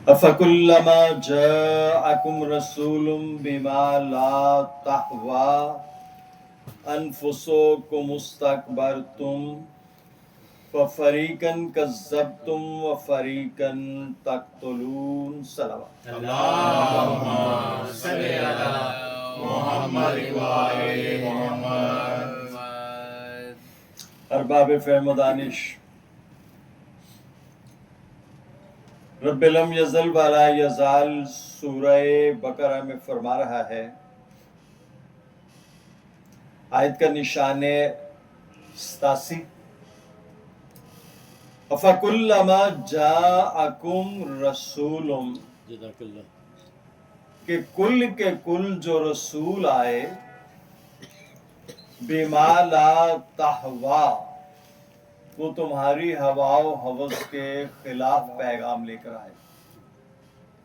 أفكلما جاءكم رسول بما لا تهوى أنفسكم استكبرتم ففريقا كذبتم وفريقا تقتلون صلوات اللهم صل على محمد وآل محمد. ارباب فهم و دانش رب لم یزل ولا یزال سورہ بقرہ میں فرما رہا ہے، آیت کا نشان 87 افکلما جاءکم رسول، جزاک اللہ. کہ کل کے کل جو رسول آئے، بما لا تہوا، وہ تمہاری ہوا و ہوس کے خلاف پیغام لے کر آئے.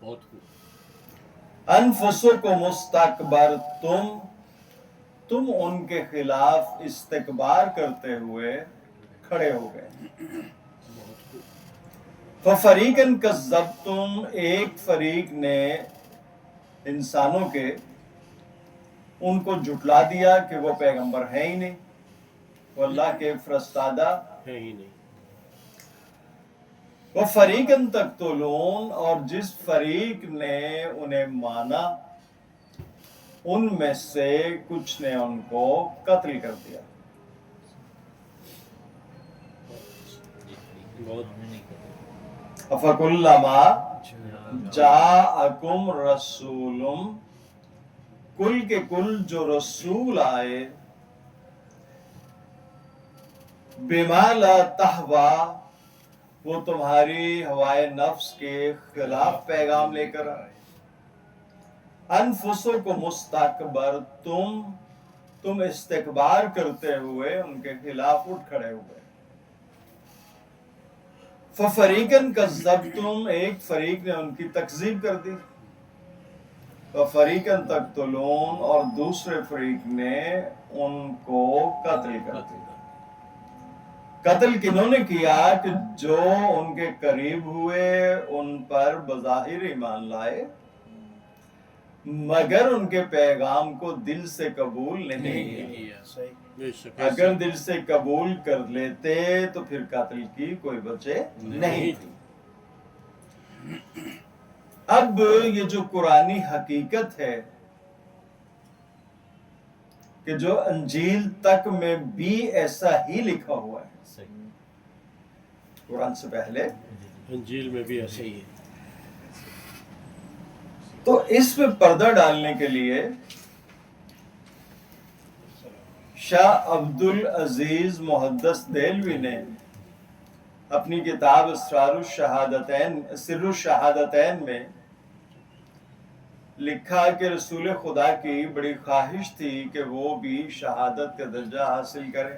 بہت خوب. انفسکم استکبرتم، تم ان کے خلاف استکبار کرتے ہوئے کھڑے ہو گئے. ففریقاً کذبتم، ایک فریق نے انسانوں کے ان کو جھٹلا دیا کہ وہ پیغمبر ہے ہی نہیں، وہ اللہ کے فرستادہ ہے ہی نہیں. وفریقاً تقتلون، اور جس فریق نے انہیں مانا ان میں سے کچھ نے ان کو قتل کر دیا. بہت افکلما جاءکم رسول، کل کے کل جو رسول آئے، بما لا تہوا، وہ تمہاری ہوائے نفس کے خلاف پیغام لے کر آئے. انفسکم استکبرتم، تم استکبار کرتے ہوئے ان کے خلاف اٹھ کھڑے ہوئے. ففریقاً کذبتم، ایک فریق نے ان کی تکذیب کر دی. ففریقاً تقتلون، اور دوسرے فریق نے ان کو قتل کر دیا. قتل کنہوں نے کیا؟ کہ جو ان کے قریب ہوئے، ان پر بظاہر ایمان لائے مگر ان کے پیغام کو دل سے قبول نہیں کیا. بے شک. اگر دل سے قبول کر لیتے تو پھر قتل کی کوئی وجہ نہیں تھی. اب یہ جو قرآنی حقیقت ہے کہ جو انجیل تک میں بھی ایسا ہی لکھا ہوا ہے، قرآن سے پہلے انجیل میں بھی ایسا ہی ہے. تو اس میں پردہ ڈالنے کے لیے شاہ عبد العزیز محدث دہلوی نے اپنی کتاب اسرار الشہادتین، سر الشہادتین میں لکھا کہ رسول خدا کی بڑی خواہش تھی کہ وہ بھی شہادت کا درجہ حاصل کرے،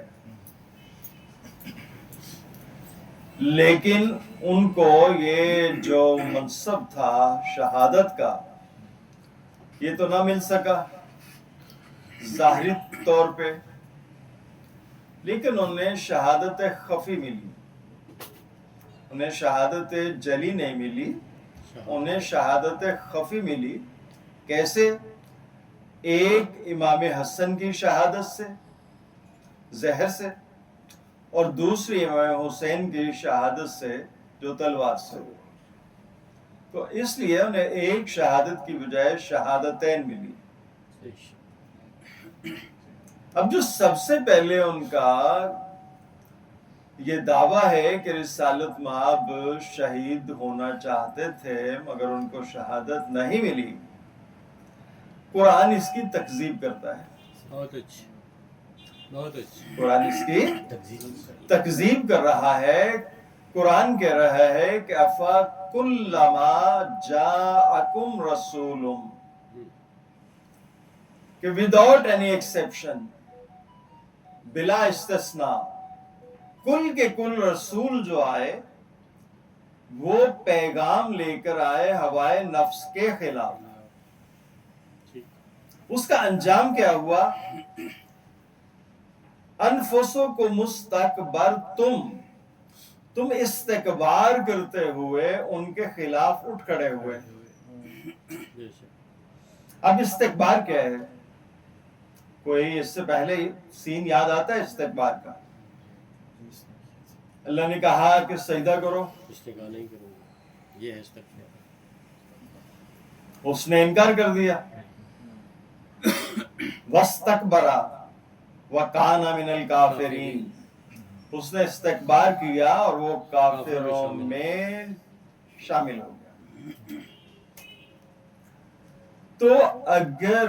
لیکن ان کو یہ جو منصب تھا شہادت کا، یہ تو نہ مل سکا ظاہری طور پہ، لیکن انہیں شہادت خفی ملی، انہیں شہادت جلی نہیں ملی، انہیں شہادت خفی ملی. کیسے؟ ایک امام حسن کی شہادت سے، زہر سے، اور دوسری امام حسین کی شہادت سے جو تلوار سے ہوئی. تو اس لیے انہیں ایک شہادت کی بجائے شہادتین ملی. اب جو سب سے پہلے ان کا یہ دعویٰ ہے کہ رسالت مآب شہید ہونا چاہتے تھے مگر ان کو شہادت نہیں ملی، قرآن اس کی تکذیب کرتا ہے. بہت اچھی، بہت اچھی. قرآن اس کی تکذیب کر رہا ہے. قرآن کہہ رہا ہے کہ افکلما جاءکم رسول، کہ وداؤٹ اینی ایکسیپشن، بلا استثناء، کل کے کل رسول جو آئے وہ پیغام لے کر آئے ہوائے نفس کے خلاف. اس کا انجام کیا ہوا؟ انفسکم استکبرتم، تم استکبار کرتے ہوئے ان کے خلاف اٹھ کھڑے ہوئے. بے شک اب استکبار کیا ہے؟ کوئی اس سے پہلے سین یاد آتا ہے استکبار کا؟ اللہ نے کہا کہ سجدہ کرو، استغفار نہیں کروں گا، یہ ہے استغفار. اس نے انکار کر دیا. وَاسْتَكْبَرَ وَكَانَ مِنَ الْكَافِرِينَ، اس نے استکبار کیا اور وہ کافروں میں شامل ہو گیا. تو اگر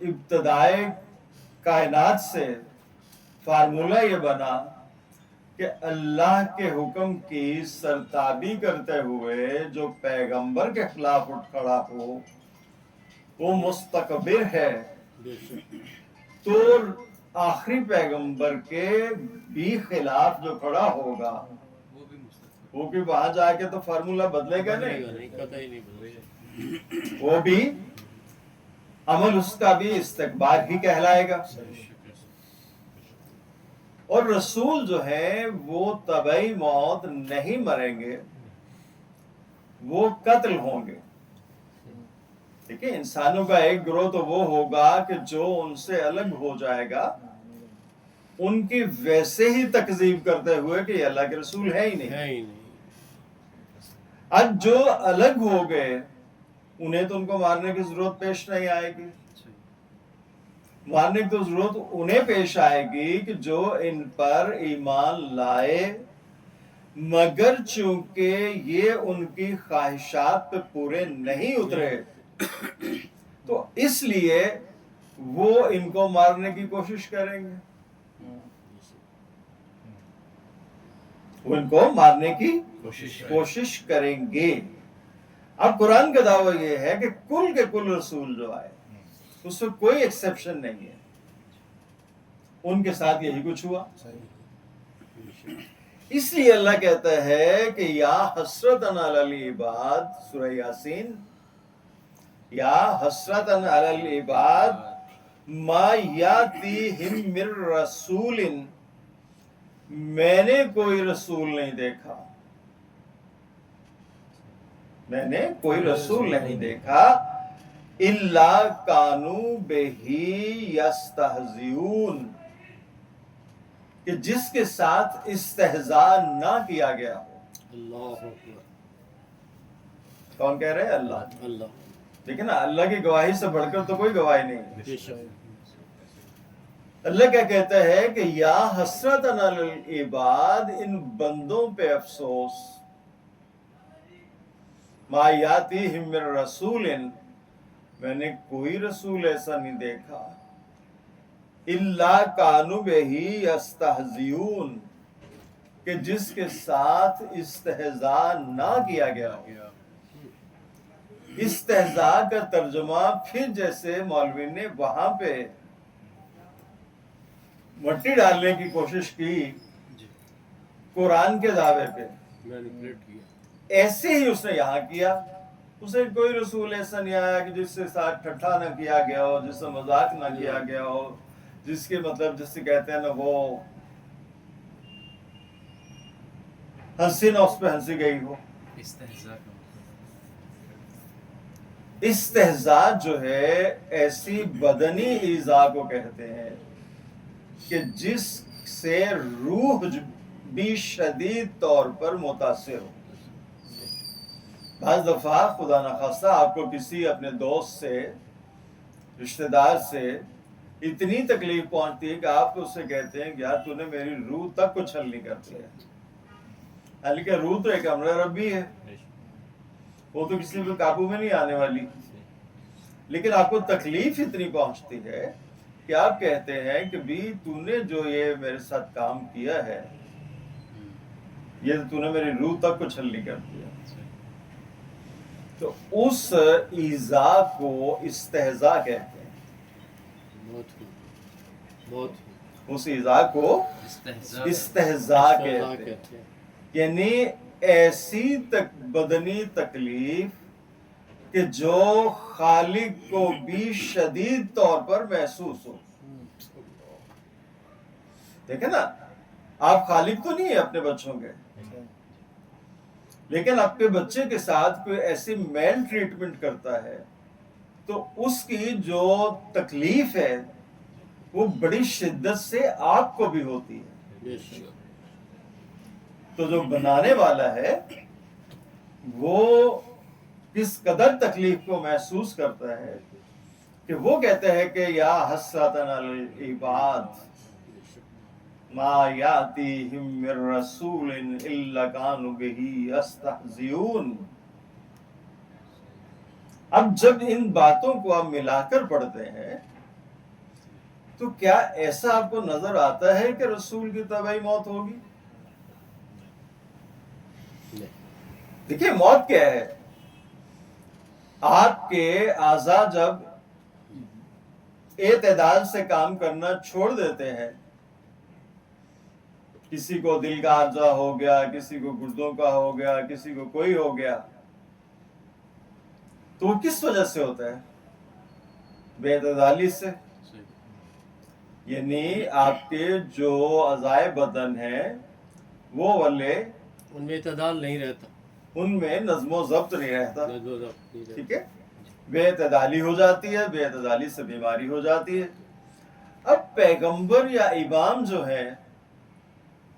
ابتدائے کائنات سے فارمولہ یہ بنا کہ اللہ کے حکم کی سرتابی کرتے ہوئے جو پیغمبر کے خلاف اٹھ کھڑا ہو وہ مستکبر ہے، بے شک تو آخری پیغمبر کے بھی خلاف جو کھڑا ہوگا وہ بھی وہاں جا کے تو فارمولہ بدلے گا نہیں، قطعی نہیں بدلے گا. وہ بھی عمل اس کا بھی استکبار ہی کہلائے گا. اور رسول جو ہیں وہ طبعی موت نہیں مریں گے، وہ قتل ہوں گے. ٹھیک ہے، انسانوں کا ایک گروہ تو وہ ہوگا کہ جو ان سے الگ ہو جائے گا، ان کی ویسے ہی تکذیب کرتے ہوئے کہ یہ اللہ کے رسول ہے ہی نہیں. ہے ہی نہیں. اب جو الگ ہو گئے انہیں تو ان کو مارنے کی ضرورت پیش نہیں آئے گی. مارنے کی تو ضرورت انہیں پیش آئے گی کہ جو ان پر ایمان لائے، مگر چونکہ یہ ان کی خواہشات پہ پورے نہیں اترے تو اس لیے وہ ان کو مارنے کی کوشش کریں گے. وہ ان کو مارنے کی کوشش کریں گے. اب قرآن کا دعویٰ یہ ہے کہ کل کے کل رسول جو آئے اس میں کوئی ایکسیپشن نہیں ہے، ان کے ساتھ یہی کچھ ہوا. اس لیے اللہ کہتا ہے کہ یا حسرتاً علی العباد، سورہ یاسین، یا حسرتاً علی العباد ما یاتیہم من رسول، میں نے کوئی رسول نہیں دیکھا، میں نے کوئی رسول نہیں دیکھا، الا کانوا بہی یستہزئون، کہ جس کے ساتھ استہزاء نہ کیا گیا ہو. اللہ اکبر. کون کہہ رہے ہیں؟ اللہ. اللہ. لیکن نا اللہ کی گواہی سے بڑھ کر تو کوئی گواہی نہیں. بے شک اللہ کیا کہتا ہے کہ یا حسرتاً علی العباد، ان بندوں پہ افسوس، ما یاتیہم من رسول، میں نے کوئی رسول ایسا نہیں دیکھا، الا کانوا بہی یستہزئون، کہ جس کے ساتھ استہزاء نہ کیا گیا ہو. استہزاء کا ترجمہ پھر جیسے مولوی نے وہاں پہ مٹی ڈالنے کی کوشش کی قرآن کے دعوے پہ، مینیپولیٹ کیا. ایسے ہی اس نے یہاں کیا. اسے کوئی رسول ایسا نہیں آیا کہ جس سے ساتھ ٹھٹھا نہ کیا گیا ہو، جس سے مذاق نہ کیا گیا ہو، جس کے مطلب جس سے کہتے ہیں نا وہ ہنسی نہ اس پہ ہنسی گئی ہو. استہزاء جو ہے ایسی بدنی ایذا کو کہتے ہیں کہ جس سے روح بھی شدید طور پر متاثر ہو. بعض دفعہ خدا نخواستہ آپ کو کسی اپنے دوست سے، رشتہ دار سے اتنی تکلیف پہنچتی ہے کہ آپ اس سے کہتے ہیں کہ یار تو نے میری روح تک کو چھلنی کر دیا. حالانکہ روح تو ایک امر ربی ہے، وہ تو کسی بھی قابو میں نہیں آنے والی، لیکن آپ کو تکلیف اتنی پہنچتی ہے کہ آپ کہتے ہیں کہ بھی تو نے جو یہ میرے ساتھ کام کیا ہے، یہ تو نے میری روح تک کو چھلنی کر دیا. تو اس ایذا کو استہزاء کہتے ہیں. اس ایذا کو استہزاء کہتے ہیں، یعنی ایسی بدنی تکلیف کہ جو خالق کو بھی شدید طور پر محسوس ہو. دیکھیں نا، آپ خالق تو نہیں ہیں اپنے بچوں کے، لیکن آپ کے بچے کے ساتھ کوئی ایسی میل ٹریٹمنٹ کرتا ہے تو اس کی جو تکلیف ہے وہ بڑی شدت سے آپ کو بھی ہوتی ہے. بے شک تو جو بنانے والا ہے وہ کس قدر تکلیف کو محسوس کرتا ہے کہ وہ کہتے ہیں کہ یا حسرتن علی العباد بے شک ما یاتیہم من رسول الا کانوا بہ یستہزئون. اب جب ان باتوں کو آپ ملا کر پڑھتے ہیں تو کیا ایسا آپ کو نظر آتا ہے کہ رسول کی طبعی موت ہوگی؟ نہیں دیکھیے موت کیا ہے؟ آپ کے اعضاء جب اعتدال سے کام کرنا چھوڑ دیتے ہیں، کسی کو دل کا عارضہ ہو گیا، کسی کو گردوں کا ہو گیا، کسی کو کوئی ہو گیا، تو وہ کس وجہ سے ہوتا ہے؟ بے اعتدالی سے. صحیح یعنی آپ کے جو اعضائے بدن ہیں وہ والے ان میں اعتدال نہیں رہتا ان میں نظم و ضبط نہیں رہتا. نظم و ضبط نہیں رہتا. ٹھیک ہے، بے اعتدالی ہو جاتی ہے، بے اعتدالی سے بیماری ہو جاتی ہے. اب پیغمبر یا امام جو ہے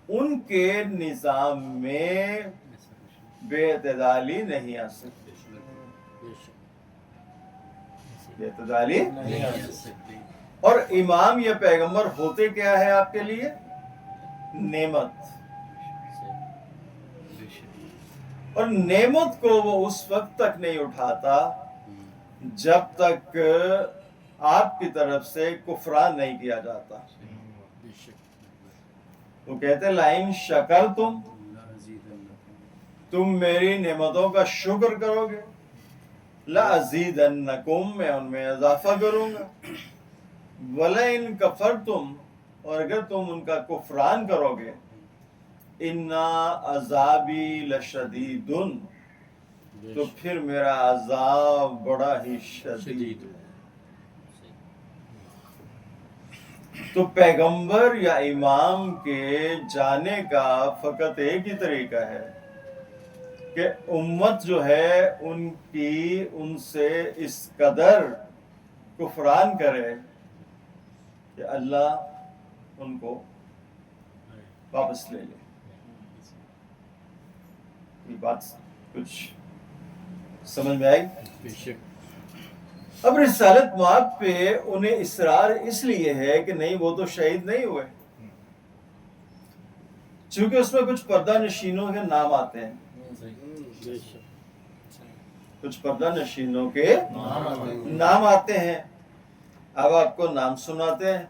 ان کے نظام میں بے اعتدالی نہیں آ سکتی. بے شک بے اعتدالی نہیں آ سکتی. اور امام یا پیغمبر ہوتے کیا ہے آپ کے لیے؟ نعمت. بے شک اور نعمت کو وہ اس وقت تک نہیں اٹھاتا جب تک آپ کی طرف سے کفران نہیں کیا جاتا. بے شک وہ کہتے ہیں لائن شکر تم میری نعمتوں کا شکر کرو گے لَأَزِيدَنَّكُمْ میں ان میں اضافہ کروں گا. وَلَئِن كَفَرْتُمْ اور اگر تم ان کا کفران کرو گے إِنَّا عَذَابِي لَشَدِيدٌ تو پھر میرا عذاب بڑا ہی شدید ہے. تو پیغمبر یا امام کے جانے کا فقط ایک ہی طریقہ ہے کہ امت جو ہے ان کی ان سے اس قدر کفران کرے کہ اللہ ان کو واپس لے لے. یہ بات کچھ سمجھ میں آئی؟ بے شک اب رسالت مآب پہ انہیں اصرار اس لیے ہے کہ نہیں وہ تو شہید نہیں ہوئے، چونکہ اس میں کچھ پردہ نشینوں کے نام آتے ہیں. بے شک کچھ پردہ نشینوں کے نام آتے ہیں. اب آپ کو نام سناتے ہیں.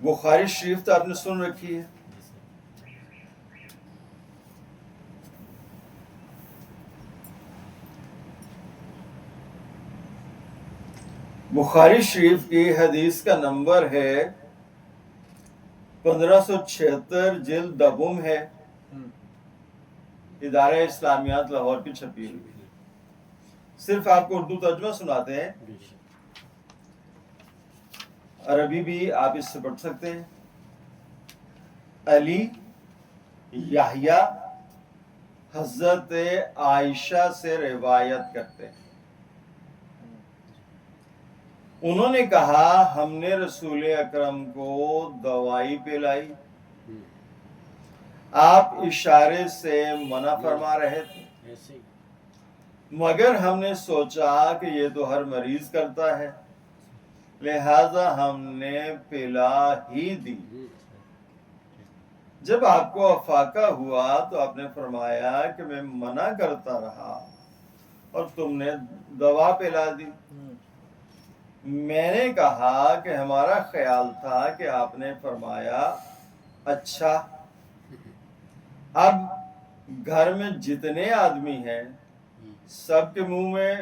بخاری شریف تو آپ نے سن رکھی ہے. بخاری شریف کی حدیث کا نمبر ہے 1576، جلد دوم ہے، ادارہ اسلامیات لاہور کی چھپی ہوئی. صرف آپ کو اردو ترجمہ سناتے ہیں، بے شک عربی بھی آپ اس سے پڑھ سکتے ہیں. علی یحییٰ حضرت عائشہ سے روایت کرتے ہیں، انہوں نے کہا ہم نے رسول اکرم کو دوائی پلائی، آپ اشارے سے منع فرما رہے تھے، ایسے ہی مگر ہم نے سوچا کہ یہ تو ہر مریض کرتا ہے لہذا ہم نے پلا ہی دی. جب آپ کو افاقہ ہوا تو آپ نے فرمایا کہ میں منع کرتا رہا اور تم نے دوا پلا دی. میں نے کہا کہ ہمارا خیال تھا کہ آپ نے فرمایا اچھا اب گھر میں جتنے آدمی ہیں سب کے منہ میں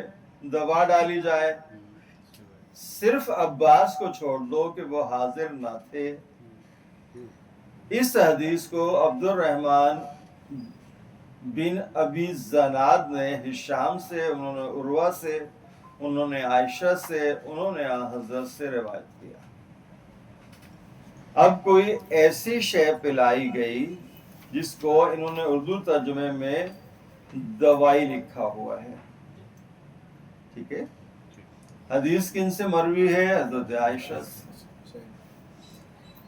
دوا ڈالی جائے، صرف عباس کو چھوڑ دو کہ وہ حاضر نہ تھے. اس حدیث کو عبد الرحمن بن ابی زناد نے ہشام سے، انہوں نے عروہ سے، انہوں نے عائشہ سے، انہوں نے حضرت سے روایت کیا. اب کوئی ایسی شے پلائی گئی جس کو انہوں نے اردو ترجمے میں دوائی لکھا ہوا ہے. ٹھیک ہے. حدیث کن سے مروی ہے؟ حضرت عائشہ سے.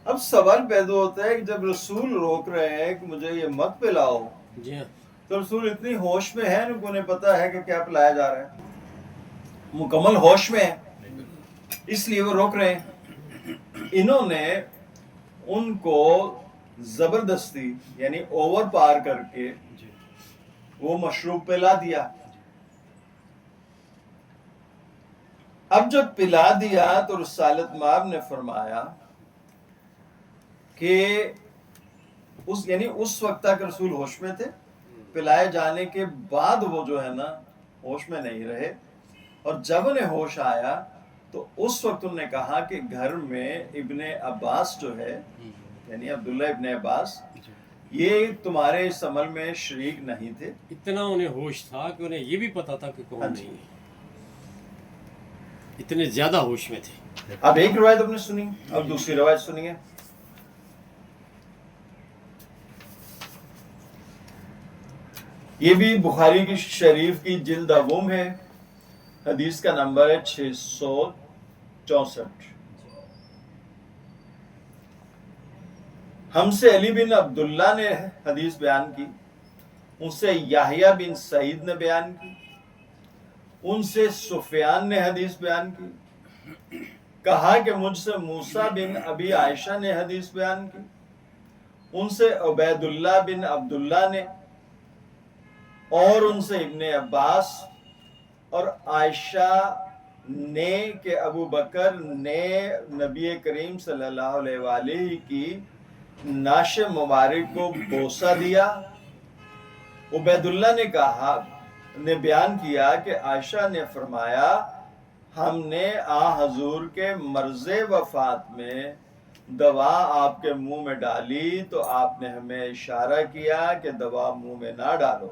اب سوال پیدا ہوتا ہے کہ جب رسول روک رہے ہیں کہ مجھے یہ مت پلاؤ، جی ہاں تو رسول اتنی ہوش میں ہے، ان کو نہیں پتا ہے کہ کیا پلایا جا رہا ہے، مکمل ہوش میں ہے، اس لیے وہ روک رہے ہیں. انہوں نے ان کو زبردستی یعنی اوور پار کر کے جی وہ مشروب پلا دیا. اب جب پلا دیا تو رسالت مآب نے فرمایا کہ اس وقت تک رسول ہوش میں تھے، پلائے جانے کے بعد وہ جو ہے نا ہوش میں نہیں رہے، اور جب انہیں ہوش آیا تو اس وقت انہوں نے کہا کہ گھر میں ابن عباس جو ہے یعنی عبداللہ ابن عباس جی یہ تمہارے اس عمل میں شریک نہیں تھے. اتنا انہیں ہوش تھا کہ انہیں یہ بھی پتا تھا کہ کون نہیں ہے، اتنے زیادہ ہوش میں تھے. اب ایک روایت ہم نے سنی، اب دوسری روایت سنیے. یہ بھی بخاری کی شریف کی جلد اوم ہے، حدیث کا نمبر ہے 664. ہم سے علی بن عبداللہ نے حدیث بیان کی، ان سے یحییٰ بن سعید نے بیان کی، ان سے سفیان نے حدیث بیان کی. کہا کہ مجھ سے موسیٰ بن ابی عائشہ نے حدیث بیان کی، ان سے عبید اللہ بن عبداللہ نے، اور ان سے ابن عباس اور عائشہ نے کہ ابو بکر نے نبی کریم صلی اللہ علیہ وآلہ کی ناش مبارک کو بوسہ دیا. عبید اللہ نے بیان کیا کہ عائشہ نے فرمایا ہم نے حضور کے مرض وفات میں دوا آپ کے منہ میں ڈالی تو آپ نے ہمیں اشارہ کیا کہ دوا منہ میں نہ ڈالو.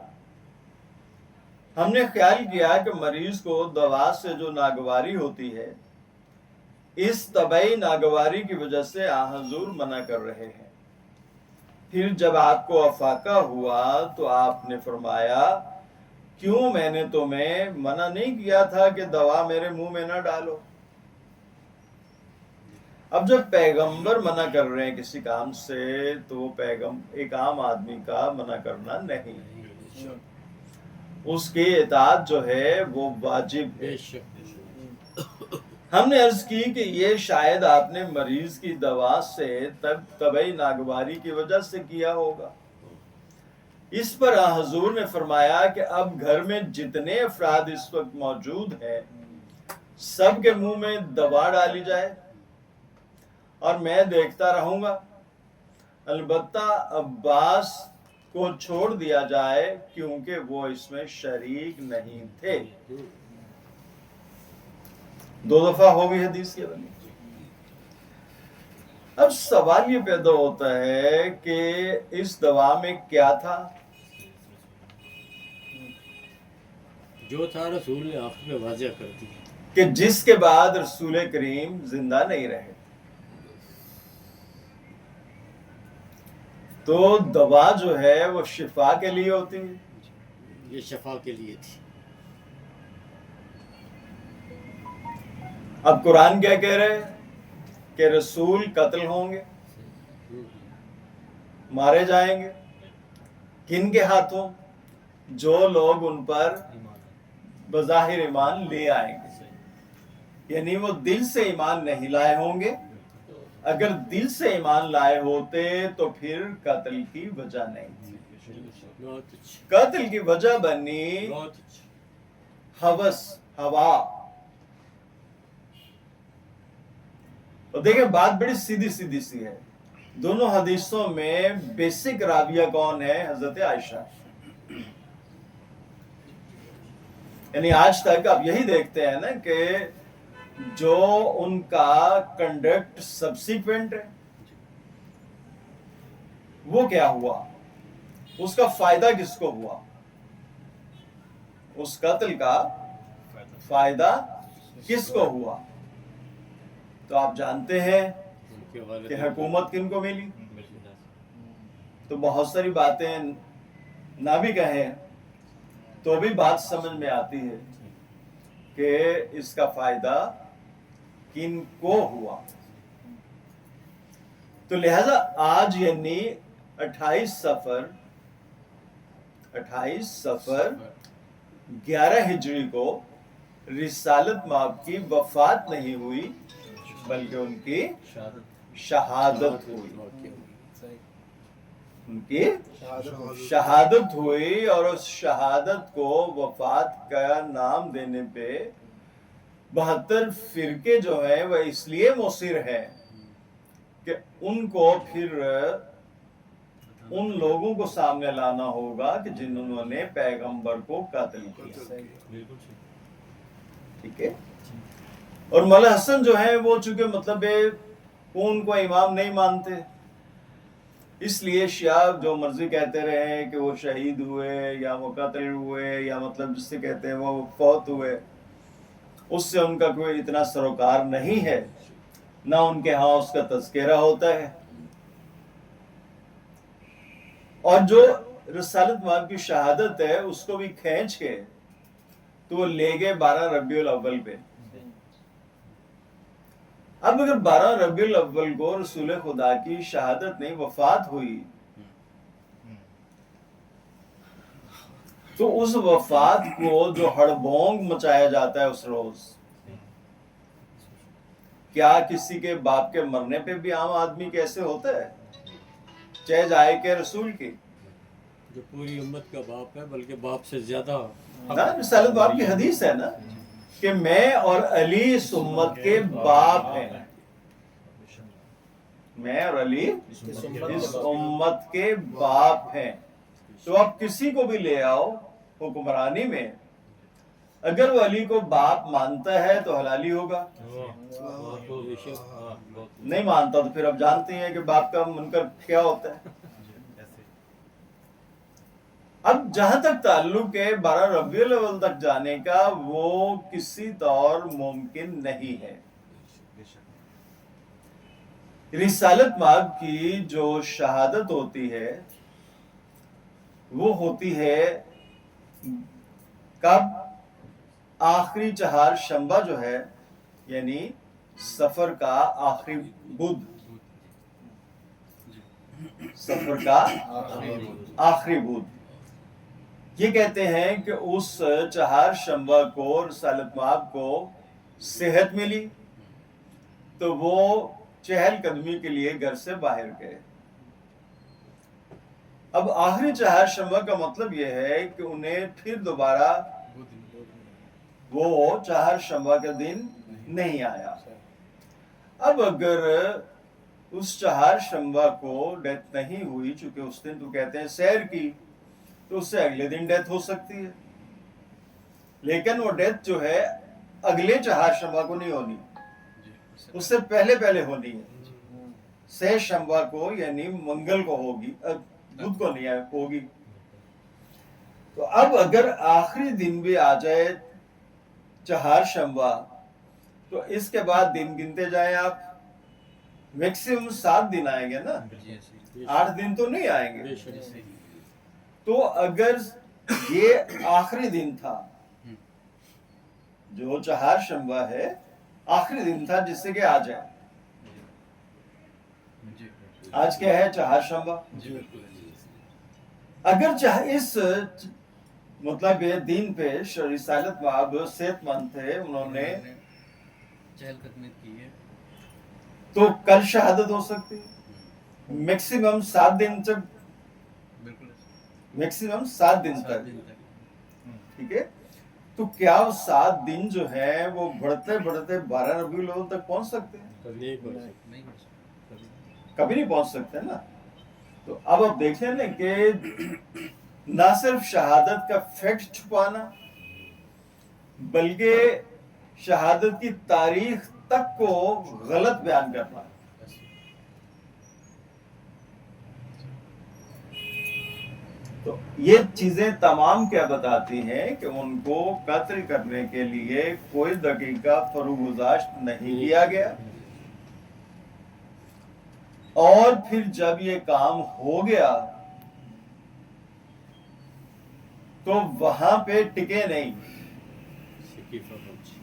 ہم نے خیال کیا کہ مریض کو دوا سے جو ناگواری ہوتی ہے اس طبعی ناگواری کی وجہ سے حضور منع کر رہے ہیں. پھر جب آپ کو افاقہ ہوا تو آپ نے فرمایا کیوں میں نے تمہیں منع نہیں کیا تھا کہ دوا میرے منہ میں نہ ڈالو. اب جب پیغمبر منع کر رہے ہیں کسی کام سے تو ایک عام آدمی کا منع کرنا نہیں، اس کی اطاعت جو ہے وہ واجب ہے. بے شک ہم نے عرض کی کہ یہ شاید آپ نے مریض کی دوا سے طبعی ناگواری کی وجہ سے کیا ہوگا. اس پر حضور نے فرمایا کہ اب گھر میں جتنے افراد اس وقت موجود ہیں سب کے منہ میں دوا ڈالی جائے اور میں دیکھتا رہوں گا، البتہ عباس کو چھوڑ دیا جائے کیونکہ وہ اس میں شریک نہیں تھے. 2 دفعہ ہو گئی حدیث کے بنی. اب سوال یہ پیدا ہوتا ہے کہ اس دوا میں کیا تھا؟ جو تھا رسول نے آخر میں واضح کر دیا کہ جس کے بعد رسول کریم زندہ نہیں رہے. تو دوا جو ہے وہ شفا کے لیے ہوتی ہے. یہ شفا کے لیے تھی. اب قرآن کیا کہہ رہے ہیں کہ رسول قتل ہوں گے، مارے جائیں گے. کن کے ہاتھوں؟ جو لوگ ان پر بظاہر ایمان لے آئیں گے. یعنی وہ دل سے ایمان نہیں لائے ہوں گے. اگر دل سے ایمان لائے ہوتے تو پھر قتل کی وجہ نہیں تھی. بہت اچھا قتل کی وجہ بنی بہت اچھا. ہوس، ہوا. اور دیکھیں بات بڑی سیدھی سیدھی سی ہے. دونوں حدیثوں میں بیسک راویہ کون ہے؟ حضرت عائشہ. یعنی آج تک آپ یہی دیکھتے ہیں نا کہ جو ان کا کنڈکٹ سبسیکوینٹ ہے وہ کیا ہوا، اس کا فائدہ کس کو ہوا، اس قتل کا فائدہ کس کو ہوا. تو آپ جانتے ہیں کہ حکومت کن کو ملی. تو بہت ساری باتیں نہ بھی کہیں تو بھی بات سمجھ میں آتی ہے کہ اس کا فائدہ کن کو ہوا. تو لہذا آج یعنی 28 صفر 11 ہجری کو رسالت مآب کی وفات نہیں ہوئی بلکہ ان کی شہادت ہوئی. ان کی شہادت ہوئی اور اس شہادت کو وفات کا نام دینے پہ 72 فرقے جو ہیں وہ اس لیے مصر ہیں کہ ان کو پھر ان لوگوں کو سامنے لانا ہوگا کہ جنہوں نے پیغمبر کو قتل کیا. ٹھیک ہے. اور مولا حسن جو ہیں وہ چونکہ مطلب ان کو امام نہیں مانتے اس لیے شیعہ جو مرضی کہتے رہے کہ وہ شہید ہوئے یا وہ قتل ہوئے یا مطلب جس سے کہتے ہیں وہ فوت ہوئے، اس سے ان کا کوئی اتنا سروکار نہیں ہے، نہ ان کے ہاں اس کا تذکرہ ہوتا ہے. اور جو رسالت مآب کی شہادت ہے اس کو بھی کھینچ کے تو وہ لے گئے 12 ربیع الاول پہ. اب اگر 12 ربیع الاول کو رسول خدا کی شہادت نہیں وفات ہوئی تو اس وفات کو جو ہڑبونگ مچایا جاتا ہے اس روز، کیا کسی کے باپ کے مرنے پہ بھی عام آدمی کیسے ہوتا ہے، چاہے جائے کہ رسول کی جو پوری امت کا باپ ہے بلکہ باپ سے زیادہ نا. رسالت مآب کی حدیث ہے نا کہ میں اور علی اس امت کے باپ ہیں. میں اور علی اس امت کے باپ ہیں. تو آپ کسی کو بھی لے آؤ حکمرانی میں، اگر وہ علی کو باپ مانتا ہے تو حلالی ہوگا، نہیں مانتا تو پھر آپ جانتے ہیں کہ باپ کا منکر کیا ہوتا ہے. اب جہاں تک تعلق ہے 12 ربیع الاول تک جانے کا، وہ کسی طور ممکن نہیں ہے. رسالت مآب کی جو شہادت ہوتی ہے وہ ہوتی ہے کب؟ آخری چہار شنبہ جو ہے یعنی سفر کا آخری بدھ، سفر کا آخری بدھ. یہ کہتے ہیں کہ اس چہار شنبہ کو رسالت مآب کو صحت ملی تو وہ چہل قدمی کے لیے گھر سے باہر گئے. اب آخری چہار شنبہ کا مطلب یہ ہے کہ انہیں پھر دوبارہ وہ چہار شنبہ کا دن نہیں آیا. اب اگر اس چہار شنبہ کو ڈیتھ نہیں ہوئی، چونکہ اس دن تو کہتے ہیں سیر کی، تو اس سے اگلے دن ڈیتھ ہو سکتی ہے، لیکن وہ ڈیتھ جو ہے اگلے چہار شنبہ کو نہیں ہونی، اس سے پہلے ہونی ہے. سہ شنبہ کو یعنی منگل کو ہوگی، بدھ کو نہیں ہوگی. تو اب اگر آخری دن بھی آ جائے چہار شنبہ تو اس کے بعد دن گنتے جائیں آپ، میکسیمم 7 دن آئیں گے نا، 8 دن تو نہیں آئیں گے. تو اگر یہ آخری دن تھا، جو چہار شنبہ ہے آخری دن تھا جس سے کہ آ جائے. آج کیا ہے؟ چہار شنبہ. اگر چاہے اس مطلب دین پہ رسالت مآب صحت مند تھے، انہوں نے چہل قدمی کی ہے، تو کل شہادت ہو سکتی ہے. میکسیمم 7 دن تک، میکسیمم 7 دن تک. ٹھیک ہے. تو کیا وہ 7 دن جو ہے وہ بڑھتے 12 ربیع الاول تک پہنچ سکتے ہیں؟ نہیں بڑھ سکتا، کبھی نہیں پہنچ سکتے نا. تو اب آپ دیکھیں نا کہ نہ صرف شہادت کا فیکٹ چھپانا بلکہ شہادت کی تاریخ تک کو غلط بیان کرنا. تو یہ چیزیں تمام کیا بتاتی ہیں کہ ان کو قتل کرنے کے لیے کوئی دقیقہ فروگزاشت نہیں کیا گیا، اور پھر جب یہ کام ہو گیا تو وہاں پہ ٹکے نہیں، شکیفہ پہنچی۔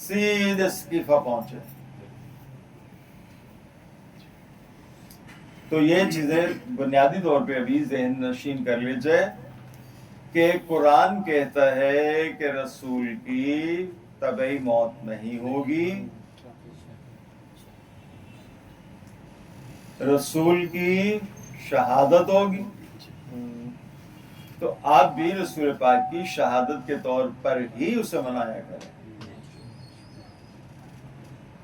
سیدھے سقیفہ پہنچے۔ تو یہ چیزیں بنیادی طور پہ ابھی ذہن نشین کر لیجئے کہ قرآن کہتا ہے کہ رسول کی طبعی موت نہیں ہوگی، رسول کی شہادت ہوگی، تو آپ بھی رسول پاک کی شہادت کے طور پر ہی اسے منایا کریں۔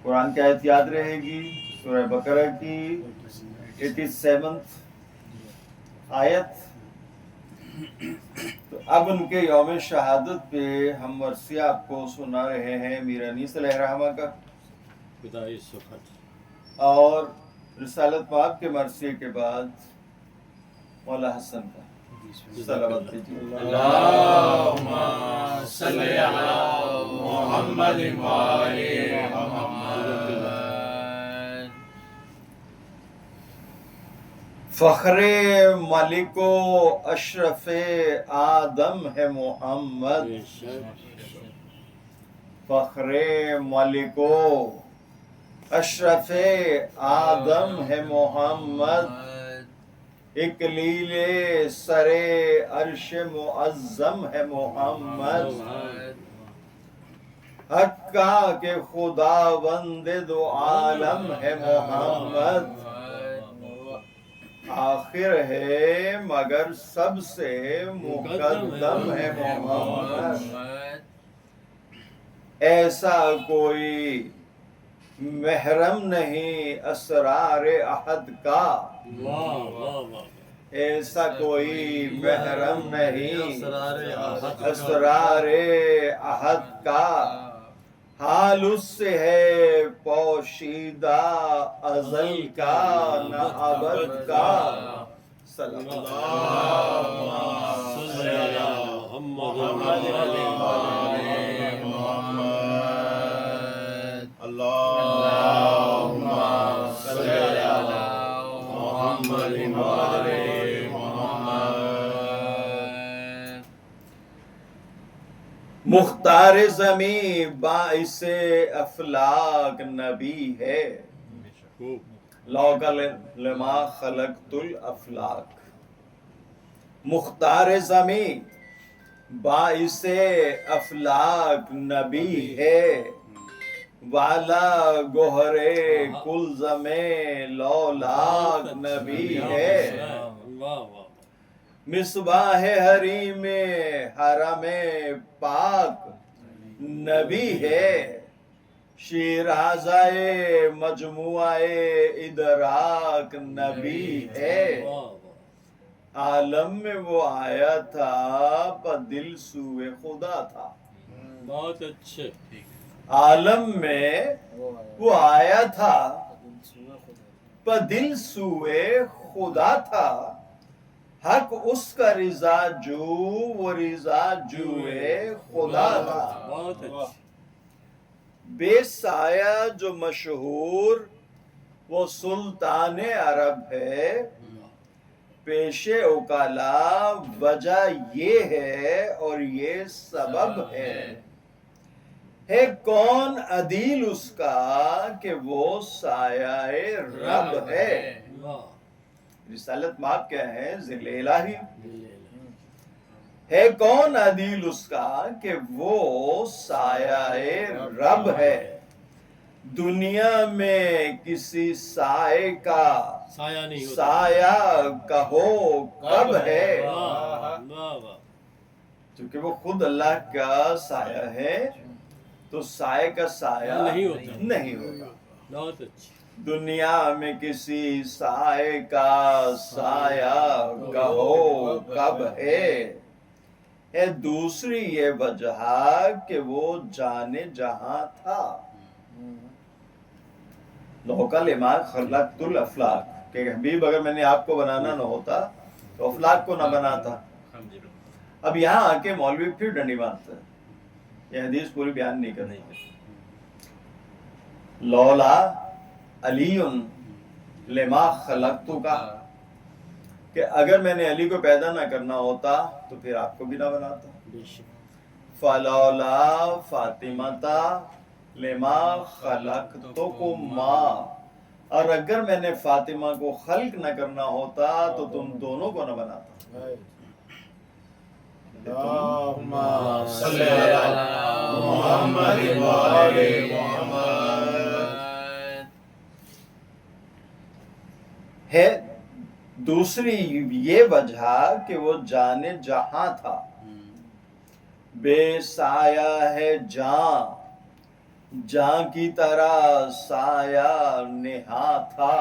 قرآن کی آیت یاد رہے گی، سورہ بقرہ کی 87 آیت۔ تو اب ان کے یوم شہادت پہ ہم مرثیہ آپ کو سنا رہے ہیں میر انیس علیہ الرحمہ کا، خدائی سخت، اور رسالت پاک کے مرثیے کے بعد مولا حسن کا۔ صلوات کیجیے۔ اللہم صلی علی محمد وآل محمد۔ فخر ملک و اشرف آدم ہے محمد، بے شک فخر ملک و اشرف آدم ہے محمد، اکلیل سر عرش معظم ہے محمد، حقا کہ خداوند دو عالم ہے محمد، آخر ہے مگر سب سے مقدم ہے محمد، ایسا کوئی محرم نہیں اسرار احد کا، واہ واہ واہ، ایسا کوئی محرم نہیں اسرار احد کا، حال اس سے ہے پوشیدہ ازل کا نہ ابد کا۔ صلی اللہ صلی علی محمد وآل اللہم صلی علی محمد وآل محمد۔ مختار زمیں باعث افلاک نبی ہے، خوب لوگ لما خلقت الافلاک، مختار زمیں باعث افلاک نبی ہے، والا گوہر کلزم لولاک نبی ہے، واہ واہ، مصباح حریم حرم پاک نبی ہے، شیرازہ مجموعہ ادراک نبی ہے، واہ واہ، عالم میں وہ آیا تھا پر دل سوئے خدا تھا، بہت اچھے، عالم میں وہ آیا تھا پر دل سوئے خدا تھا، حق اس کا رضا جو وہ رضا جوئے خدا تھا، بہت اچھے، بے سایہ جو مشہور وہ سلطان عرب ہے، پیش اوکالا وجہ یہ ہے اور یہ سبب ہے کون عدیل اس کا کہ وہ سایہ رب ہے، واہ، رسالت ماب کیا ہے؟ ذل الہی ہے، کون عدیل اس کا کہ وہ سایہ رب ہے، دنیا میں کسی سائے کا سایہ نہیں ہوتا، سایہ کہو کب ہے، واہ واہ واہ، چونکہ وہ خود اللہ کا سایہ ہے تو سائے کا سایہ نہیں ہوتا، نہیں ہوگا، بہت اچھے، دنیا میں کسی سائے کا سایہ کہو کب ہے دوسری یہ وجہ کہ وہ جانے جہاں تھا، لوکا لما خلقت الافلاک، کہ حبیب اگر میں نے آپ کو بنانا نہ ہوتا تو افلاک کو نہ بناتا۔ اب یہاں آ کے مولوی پھر ڈنڈی مارتا ہے، یہ حدیث پوری بیان نہیں کرتا، لولا علی لما خلقتو کا کہ اگر میں نے علی کو پیدا نہ کرنا ہوتا تو پھر آپ کو بھی نہ بناتا. بے شک. فلولا فاطمتا لما خلقتکما، اور اگر میں نے فاطمہ کو خلق نہ کرنا ہوتا تو تم دونوں کو نہ بناتا. اللہم صلی علی محمد وآل محمد. ہے دوسری یہ وجہ کہ وہ جانے جہاں تھا، بے سایہ ہے جاں، جاں کی طرح سایہ نہاں تھا.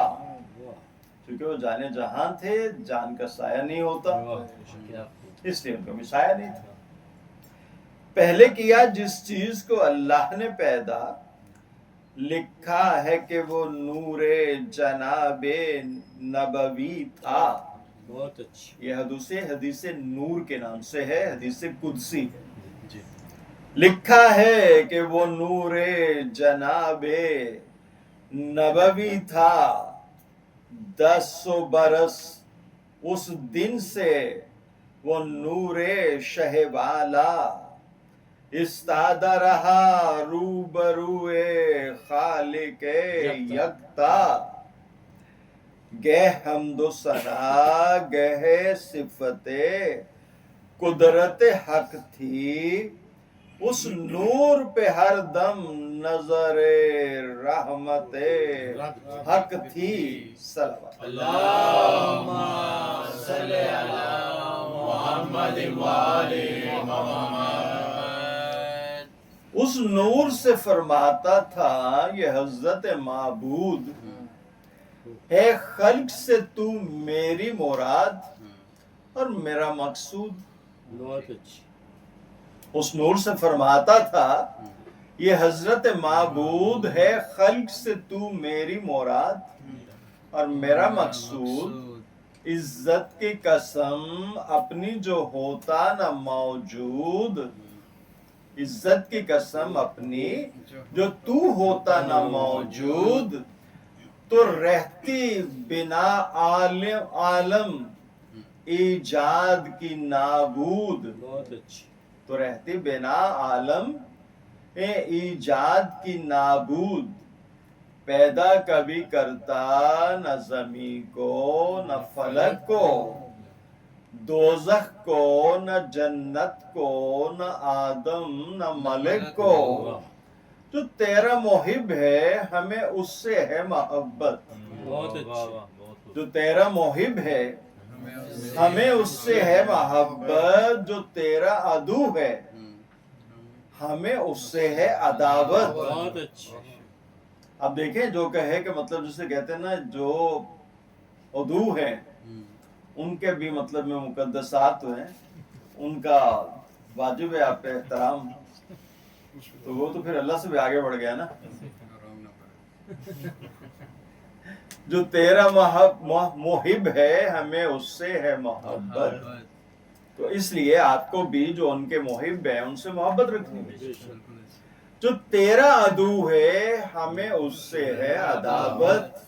کیونکہ وہ جانے جہاں تھے، جان کا سایہ نہیں ہوتا، اس لیے ان کو بھی سایہ نہیں تھا. پہلے کیا جس چیز کو اللہ نے پیدا، لکھا ہے کہ وہ نور جناب نبوی تھا. بہت اچھی. یہ حدیث نور کے نام سے ہے، حدیث قدسی ہے. جی. لکھا ہے کہ وہ نور جناب نبوی تھا. 10 برس اس دن سے وہ نور شہ والا استادہ رہا روبروئے خالق یکتا. گہ حمد و ثنا گہ صفت قدرت حق تھی، اس نور پہ ہر دم نظر رحمت حق تھی. صلوات اللہم صلی علی محمد وآل محمد. اس نور سے فرماتا تھا یہ حضرت معبود، ہے خلق سے تو میری مراد اور میرا مقصود. بہت اچھی. اس نور سے فرماتا تھا یہ حضرت معبود ہے خلق سے تو میری مراد اور میرا مقصود. عزت کی قسم اپنی جو ہوتا نہ موجود، عزت کی قسم اپنی جو تو ہوتا نہ موجود، تو رہتی بنا عالم ایجاد کی نابود. بہت اچھی. تو رہتی بنا عالم ایجاد کی نابود. پیدا کبھی کرتا نہ زمین کو نہ فلک کو، دوزخ کو نہ جنت کو نہ آدم نہ ملک کو. جو تیرا محب ہے ہمیں اس سے ہے محبت. بہت اچھی. جو تیرا محب ہے ہمیں اس سے ہے محبت. جو تیرا عدو ہے ہمیں اس سے ہے عداوت. بہت اچھی. اب دیکھیں جو کہے کہ مطلب جسے کہتے ہیں نا جو عدو ہیں ان کے بھی مطلب میں مقدسات ہیں، ان کا واجب ہے آپ پہ احترام. تو وہ تو پھر اللہ سے بھی آگے بڑھ گیا نا. جو تیرا محب ہے ہمیں اس سے ہے محبت. تو اس لیے آپ کو بھی جو ان کے محب ہیں ان سے محبت رکھنی ہے. جو تیرا عدو ہے ہمیں اس سے ہے عداوت.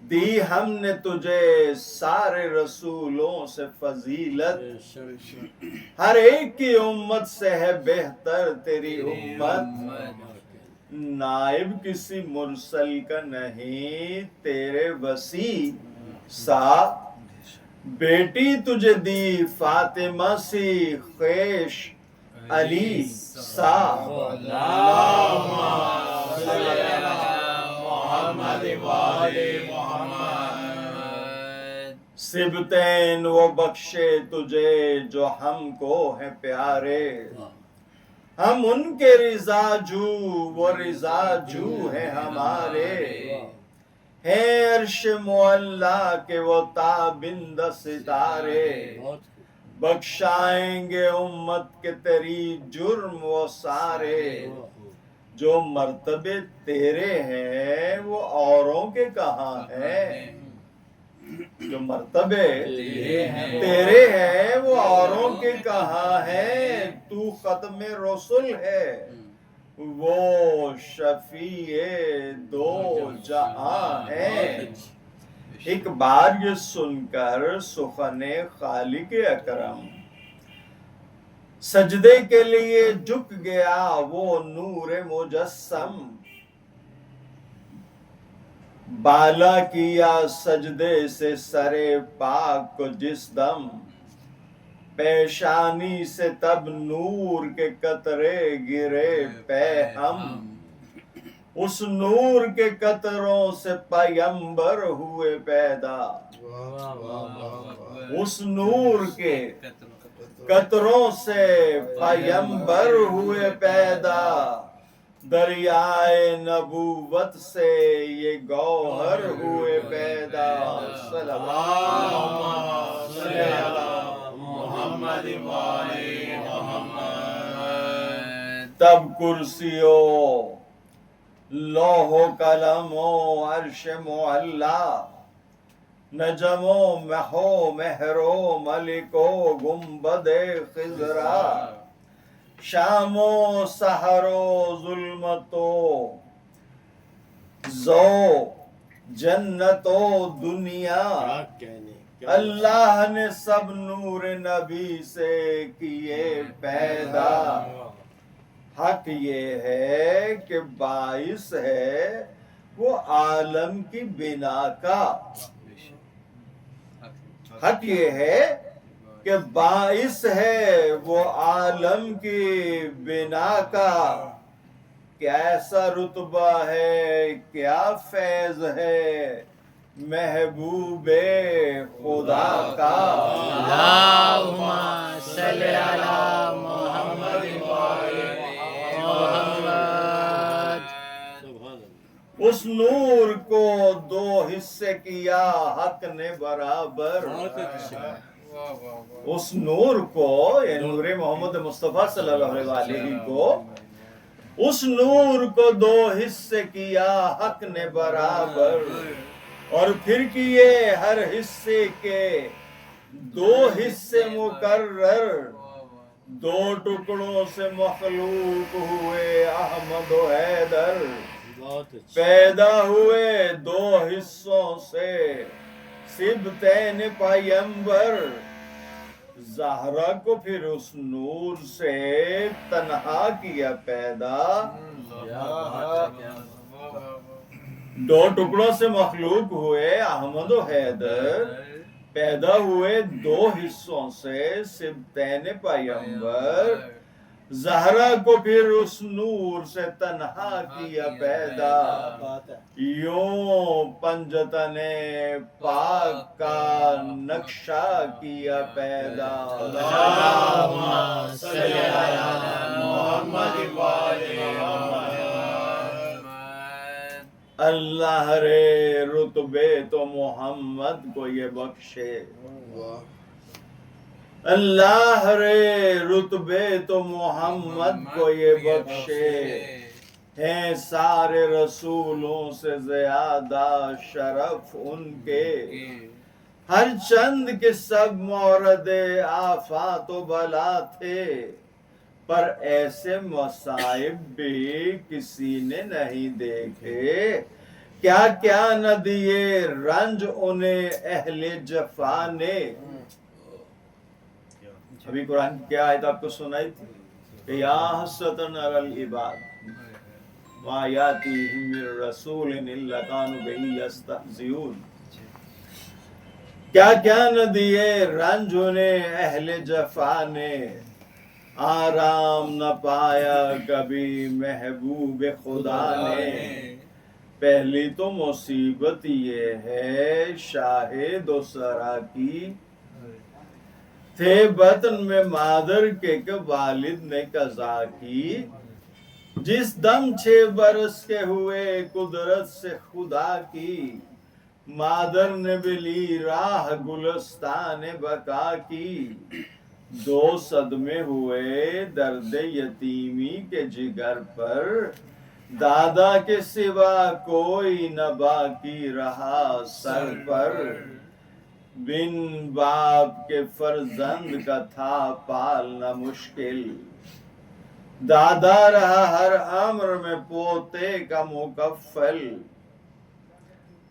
دی ہم نے تجھے سارے رسولوں سے فضیلت، ہر ایک کی امت سے ہے بہتر تیری امت. نائب کسی مرسل کا نہیں تیرے وسیع سا، بیٹی تجھے دی فاطمہ سی خیش علی سا. اللہم صلی علی محمد وآل محمد. سبتین وہ بخشے تجھے جو ہم کو ہیں پیارے، ہم ان کے رضا جو وہ رضا جو ہے ہمارے. ہے عرش معلا کے وہ تابند ستارے، بخشائیں گے امت کے تیری جرم وہ سارے. جو مرتبے تیرے ہیں وہ اوروں کے کہاں ہیں، جو مرتبے تیرے ہیں وہ اوروں کے کہاں ہیں. تو ختم رسول ہے وہ شفیع دو جہاں ہے. ایک بار یہ سن کر سخن خالق اکرم سجدے کے لیے جھک گیا وہ نور مجسم، بالا کیا سجدے سے سر پاک کو جس دم، پیشانی سے تب نور کے قطرے گرے پے ہم، اس نور کے قطروں سے پیمبر ہوئے پیدا، اس نور کے قطروں سے پیمبر ہوئے پیدا، دریائے نبوت سے یہ گوہر ہوئے پیدا، صلی اللہ محمد وآل محمد۔ تب کرسیوں لوح و قلم و عرش معلا، نجم و مہو مہر و ملک و گنبد خضرا، شام و سحر و ظلمت و ذو جنت و دنیا، کیا کہنے کیا اللہ نے سب نور نبی سے کیے پیدا، حق یہ ہے کہ باعث ہے وہ عالم کی بنا کا، حق یہ ہے کہ باعث ہے وہ عالم کی بنا کا، کیسا رتبہ ہے کیا فیض ہے محبوب خدا کا، اللہم صلی علی محمد وآل محمد۔ سبحان اللہ۔ اس نور کو دو حصے کیا حق نے برابر، اس نور کو یہ نور محمد مصطفیٰ صلی اللہ علیہ وآلہ کو، اس نور کو دو حصے کیا حق نے برابر، اور پھر کیے ہر حصے کے دو حصے مقرر، دو ٹکڑوں سے مخلوق ہوئے احمد و حیدر، بہت اچھا۔ پیدا ہوئے دو حصوں سے سبتین پیمبر، زہرا کو پھر اس نور سے تنہا کیا پیدا، دو ٹکڑوں سے مخلوق ہوئے احمد و حیدر، پیدا ہوئے دو حصوں سے سبتین پیمبر، زہرا کو پھر اس نور سے تنہا کیا پیدا، یوں پنجتن پاک کا نقشہ کیا پیدا، اللہم صلی علی محمد وآل محمد۔ اللہ رے رتبے تو محمد کو یہ بخشے، اللہ رے رتبے تو محمد کو یہ بخشے، ہیں سارے رسولوں سے زیادہ شرف ان کے، ہر چند کے سب مورد آفات و بلا تھے، پر ایسے مصائب بھی کسی نے نہیں دیکھے، کیا کیا نہ دیے رنج انہیں اہل جفا نے۔ ابھی قرآن کی کیا آیت آپ کو سنائی تھی کہ یا حسرتاً علی العباد ما یاتیہم من رسول الا کانوا بہ یستہزئون، کیا کیا نہ دیے رنج انہیں اہل جفا نے، آرام نہ پایا کبھی محبوب خدا نے، پہلی تو مصیبت یہ ہے شاہ دو سرا کی، تھے بطن میں مادر کے والد نے قضا کی، جس دم 6 برس کے ہوئے قدرت سے خدا کی، مادر نے بلی راہ گلستان بقا کی، 2 صدمے ہوئے درد یتیمی کے جگر پر، دادا کے سوا کوئی نہ باقی رہا سر پر، بن باپ کے فرزند کا تھا پالنا مشکل، دادا رہا ہر امر میں پوتے کا مکفل،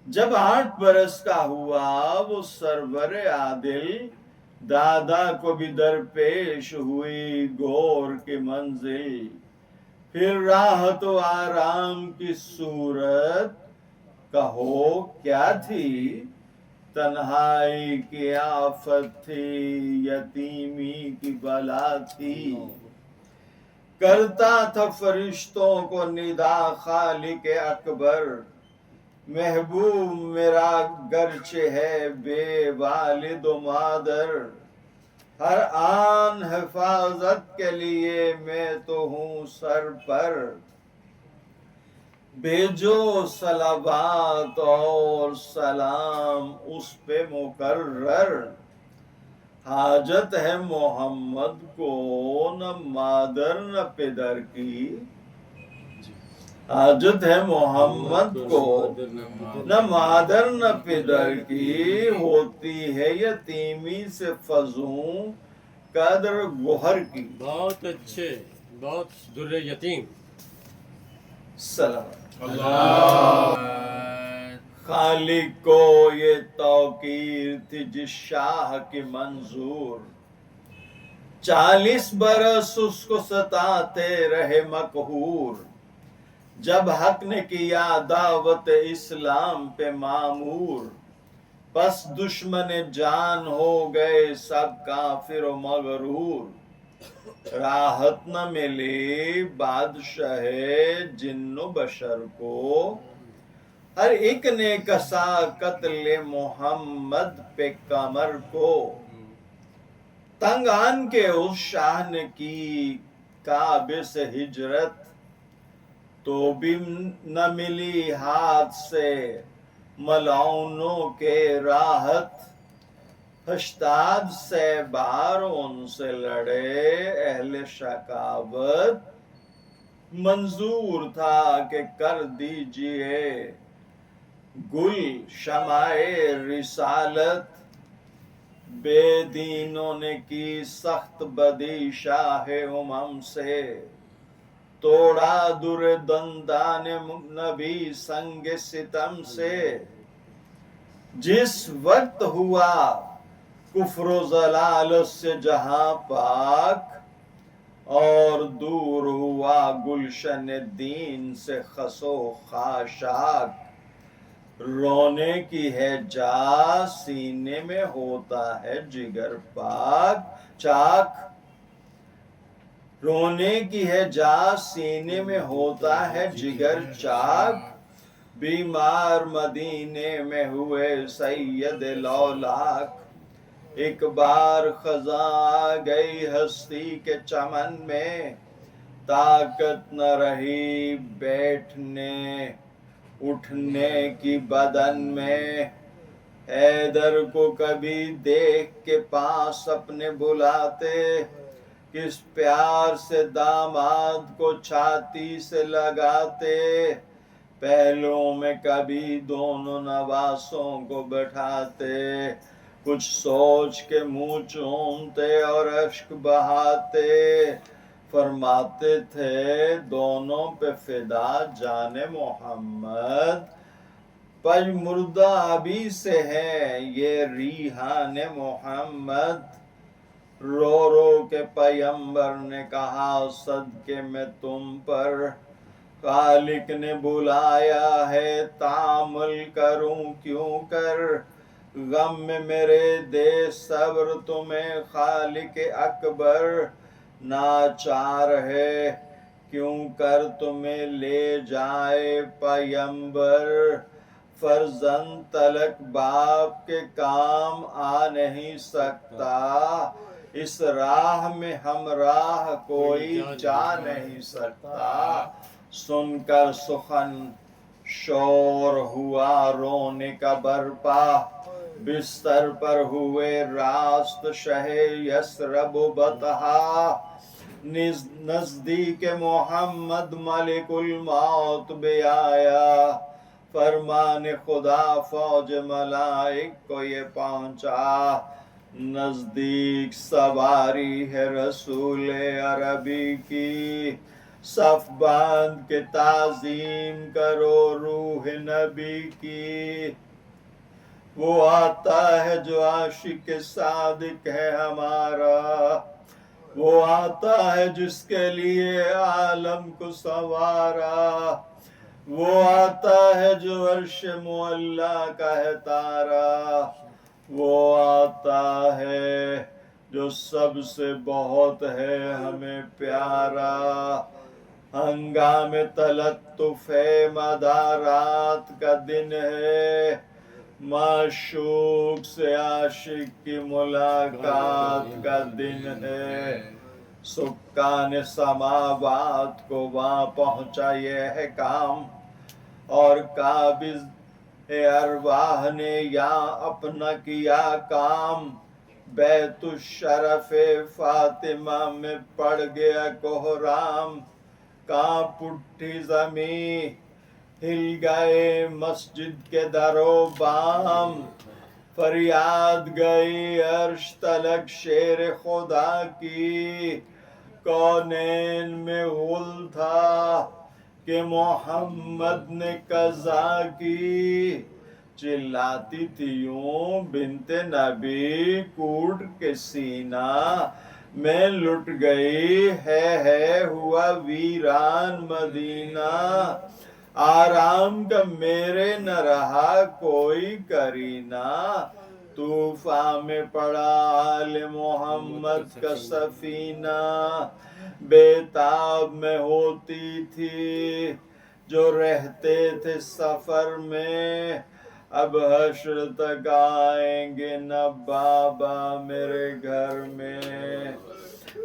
جب 8 برس کا ہوا وہ سرور عادل، دادا کو بھی درپیش ہوئی گور کی منزل، پھر راحت و آرام کی صورت کہو کیا تھی، تنہائی کی آفت تھی، یتیمی کی بلا تھی، کرتا تھا فرشتوں کو ندا خالق اکبر، محبوب میرا گرچہ ہے بے والد و مادر، ہر آن حفاظت کے لیے میں تو ہوں سر پر، بھیجو صلوات اور سلام اس پہ مقرر، حاجت ہے محمد کو نہ مادر نہ پدر کی، حاجت ہے محمد کو نہ مادر نہ پدر کی، ہوتی ہے یتیمی سے فزوں قدر گوہر کی۔ بہت اچھے، بہت در یتیم۔ سلام خالق کو یہ توقیر تھی جس شاہ کی منظور، 40 برس اس کو ستاتے رہے مقہور، جب حق نے کیا دعوت اسلام پہ معمور، بس دشمن جان ہو گئے سب کافر و مغرور، راحت نہ ملی بادشاہ جن و بشر کو، ہر ایک نے کسا قتل محمد پہ کمر کو، تنگ آن کے اس شاہ نے کی کعبے سے ہجرت، تو بھی نہ ملی ہاتھ سے ملعونوں کے راحت، 80 سے بار ان سے لڑے اہل شقاوت، منظور تھا کہ کر دیجئے گل شمع رسالت، بے دینوں نے کی سخت بدی شاہ امم سے، توڑا در دندان نبی سنگ ستم سے، جس وقت ہوا کفر و ضلال سے جہاں پاک، اور دور ہوا گلشن دین سے خس و خاشاک، رونے کی ہے جا سینے میں ہوتا ہے جگر پاک چاک، رونے کی ہے جا سینے میں ہوتا ہے جگر چاک، بیمار مدینے میں ہوئے سید لولاک، ایک بار خزاں آ گئی ہستی کے چمن میں، طاقت نہ رہی بیٹھنے اٹھنے کی بدن میں، حیدر کو کبھی دیکھ کے پاس اپنے بلاتے، کس پیار سے داماد کو چھاتی سے لگاتے، پہلوں میں کبھی دونوں نواسوں کو بٹھاتے، کچھ سوچ کے منہ چومتے اور اشک بہاتے، فرماتے تھے دونوں پہ فدا جان محمد، پج مردہ ابھی سے ہے یہ ریحان محمد، رو رو کے پیمبر نے کہا صدقے میں تم پر، خالق نے بلایا ہے تعامل کروں کیوں کر، غم میں میرے دے صبر تمہیں خالق اکبر، ناچار ہے کیوں کر تمہیں لے جائے پیمبر، فرزند تلک باپ کے کام آ نہیں سکتا، اس راہ میں ہمراہ کوئی جا نہیں سکتا، سن کر سخن شور ہوا رونے کا برپا، بستر پر ہوئے راست شہ یثرب و بطحا، نزدیک محمد ملک الموت بھی آیا، فرمان خدا فوج ملائک کو یہ پہنچا، نزدیک سواری ہے رسول عربی کی، صف باندھ کے تعظیم کرو روح نبی کی. وہ آتا ہے جو عاشق صادق ہے ہمارا، وہ آتا ہے جس کے لیے عالم کو سنوارا، وہ آتا ہے جو عرش معلا کا ہے تارا، وہ آتا ہے جو سب سے بہت ہے ہمیں پیارا. ہنگام تلطف مدارات کا دن ہے، معشوق سے عاشق کی ملاقات کا دن ہے. سکان سماوات کو وہاں پہنچا یہ ہے کام، اور قابض ارواح نے یہاں اپنا کیا کام. بیت الشرف فاطمہ میں پڑ گیا کوہرام، کانپ اٹھی زمین ہل گئے مسجد کے در و بام. فریاد گئی عرش تلک شیر خدا کی، کونین میں غل تھا کہ محمد نے قضا کی. چلاتی تھی یوں بنت نبی کوٹ کے سینہ میں لٹ گئی ہے ہوا ویران مدینہ. آرام کا میرے نہ رہا کوئی کرینہ، طوفان میں پڑا آل محمد کا سفینہ. بےتاب میں ہوتی تھی جو رہتے تھے سفر میں، اب حشر تک آئیں گے نہ بابا میرے گھر میں.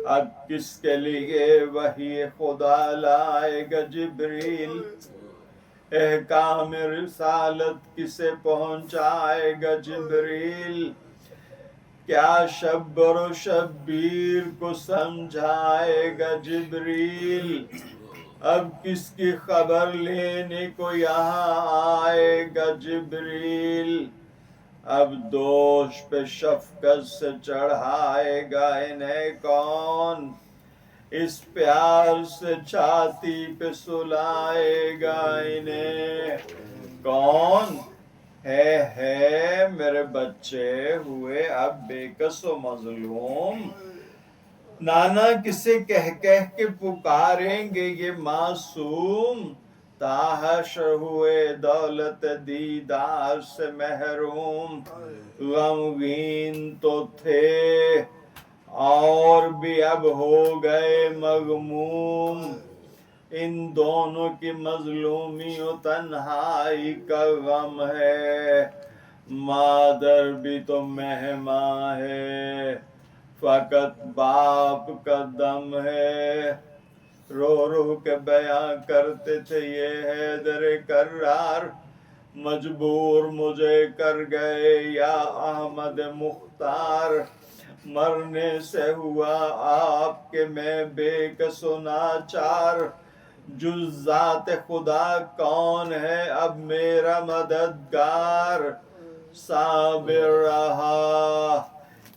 اب کس کے لیے وحی خدا لائے گا جبریل، احکام رسالت کسے پہنچائے گا جبریل. کیا شبر و شبیر کو سمجھائے گا جبریل، اب کس کی خبر لینے کو یہاں آئے گا جبریل. اب دوش پہ شفقت سے چڑھائے گا انہیں کون، اس پیار سے چھاتی پہ سلائے گا انہیں کون. ہے میرے بچے ہوئے اب بے کس و مظلوم، نانا کسے کہہ کے پکاریں گے یہ معصوم. تاحشر ہوئے دولت دیدار سے محروم، غمگین تو تھے اور بھی اب ہو گئے مغموم. ان دونوں کی مظلومی و تنہائی کا غم ہے، مادر بھی تو مہماں ہے فقط باپ کا دم ہے. رو رو کے بیاں کرتے تھے یہ حیدر کرار، مجبور مجھے کر گئے یا احمد مختار. مرنے سے ہوا آپ کے میں بے کس و ناچار، جز ذات خدا کون ہے اب میرا مددگار. صابر رہا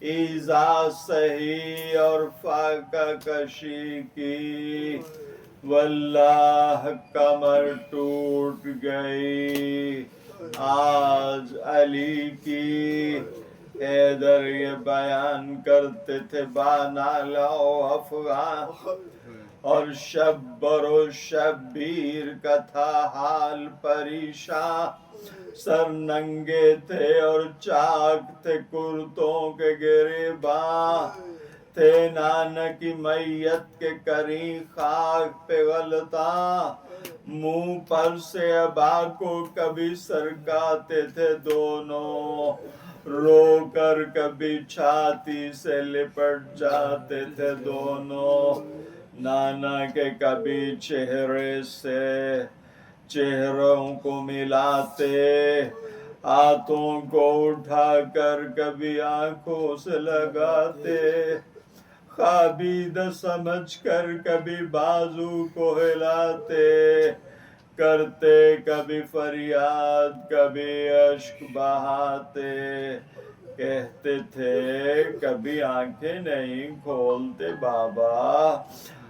ایذا سہی اور فاقہ کشی کی، واللہ کمر ٹوٹ گئی آج علی کی. حیدر یہ بیان کرتے تھے بانالا و افغان، اور شبر و شبیر کا تھا حال پریشان. سر ننگے تھے اور چاک تھے کرتوں کے گریباں، تھے نانا کی میت کے کریں خاک پہ غلطاں. منہ پر سے ابا کو کبھی سرکاتے تھے دونوں، رو کر کبھی چھاتی سے لپٹ جاتے تھے دونوں. نانا کے کبھی چہرے سے چہروں کو ملاتے، ہاتھوں کو اٹھا کر کبھی آنکھوں سے لگاتے، خوابیدہ سمجھ کر کبھی بازو کو ہلاتے، کرتے کبھی فریاد کبھی اشک بہاتے. کہتے تھے کبھی آنکھیں نہیں کھولتے بابا،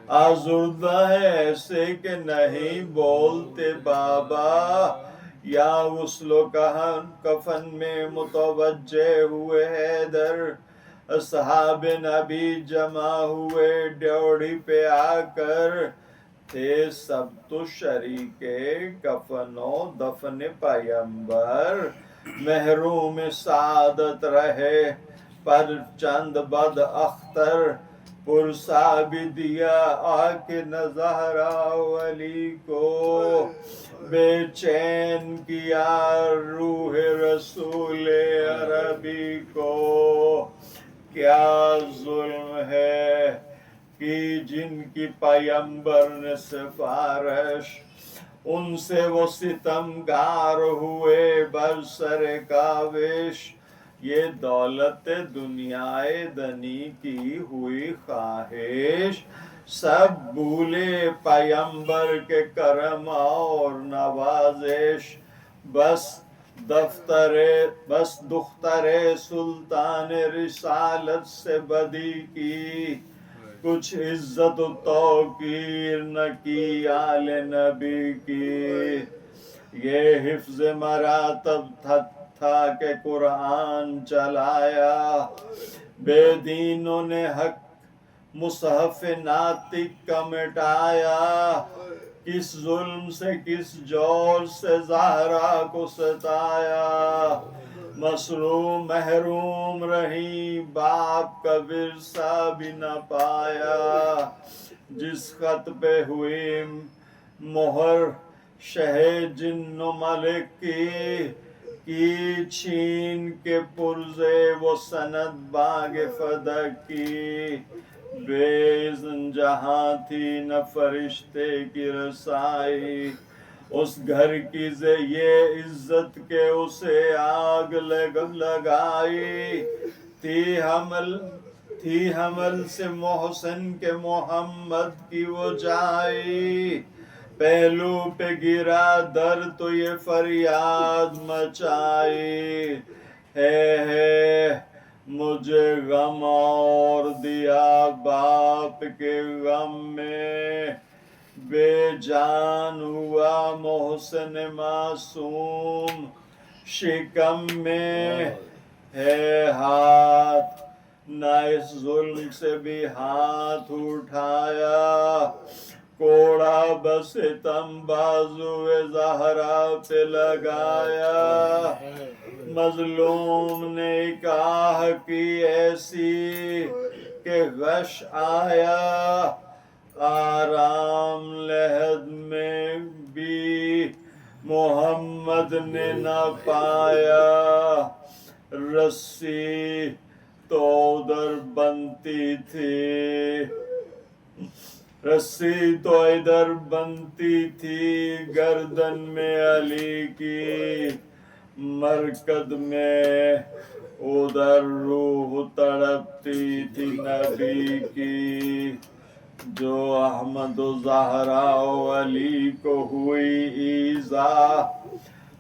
آزردہ ہے ایسے کہ نہیں بولتے بابا، یا غسل و کفن میں متوجہ ہوئے حیدر، اصحاب نبی جمع ہوئے ڈیوڑی پہ آ کر، تھے سب تو شریک کفن و دفن پیمبر، محروم سعادت رہے پر چند بد اختر، پرسا بھی دیا آ کے نظہرا ولی کو، بے چین کیا روح رسول عربی کو، کیا ظلم ہے کہ جن کی پیمبر نے سفارش، ان سے وہ ستمگار ہوئے برسر کاوش، یہ دولت دنیا دنی کی ہوئی خواہش، سب بھولے پیمبر کے کرم اور نوازش، بس دختر سلطان رسالت سے بدی کی، کچھ عزت و توقیر نہ کی آل نبی کی، یہ حفظ مراتب تھا کہ قرآن چلایا، بے دینوں نے حق مصحف ناطق کا مٹایا، کس ظلم سے کس جور سے زہرا کو ستایا، مسروم محروم رہی باپ کا ورثہ بھی نہ پایا، جس خط پہ ہوئی مہر شہ جن و ملک کی چھین کے پرزے وہ سند باغ فدق کی، بے اذن جہاں تھی نہ فرشتے کی رسائی، اس گھر کی یہ عزت کے اسے آگ لگائی، تھی حمل سے محسن کے محمد کی وہ جائی، پہلو پہ گرا در تو یہ فریاد مچائی، ہے مجھے غم اور دیا باپ کے غم میں، بے جان ہوا محسن معصوم شکم میں، ہے ہاتھ نہ اس ظلم سے بھی ہاتھ اٹھایا، کوڑا بستم بازو زہرا پہ لگایا، مظلوم نے ایک آہ کی ایسی کہ غش آیا، آرام لحد میں بھی محمد نے نہ پایا، رسی تو ادھر بنتی تھی، رسی تو ادھر بنتی تھی گردن میں علی کی، مرکد میں ادھر روح تڑپتی تھی نبی کی، جو احمد و زہرا و علی کو ہوئی ایذا،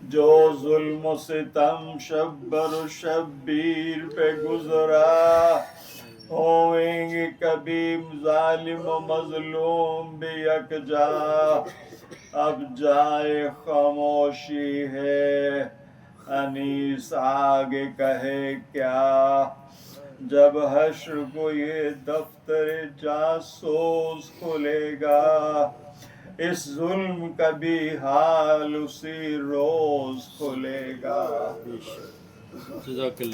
جو ظلم و ستم شبر و شبیر پہ گزرا، ہوئیں گے کبھی ظالم و مظلوم بھی یکجا، اب جائے خاموشی ہے انیس آگے کہے کیا، جب حشر کو یہ دفتر جاسوس کھلے گا، اس ظلم کا بھی حال اسی روز کھلے گا۔ جزاک اللہ۔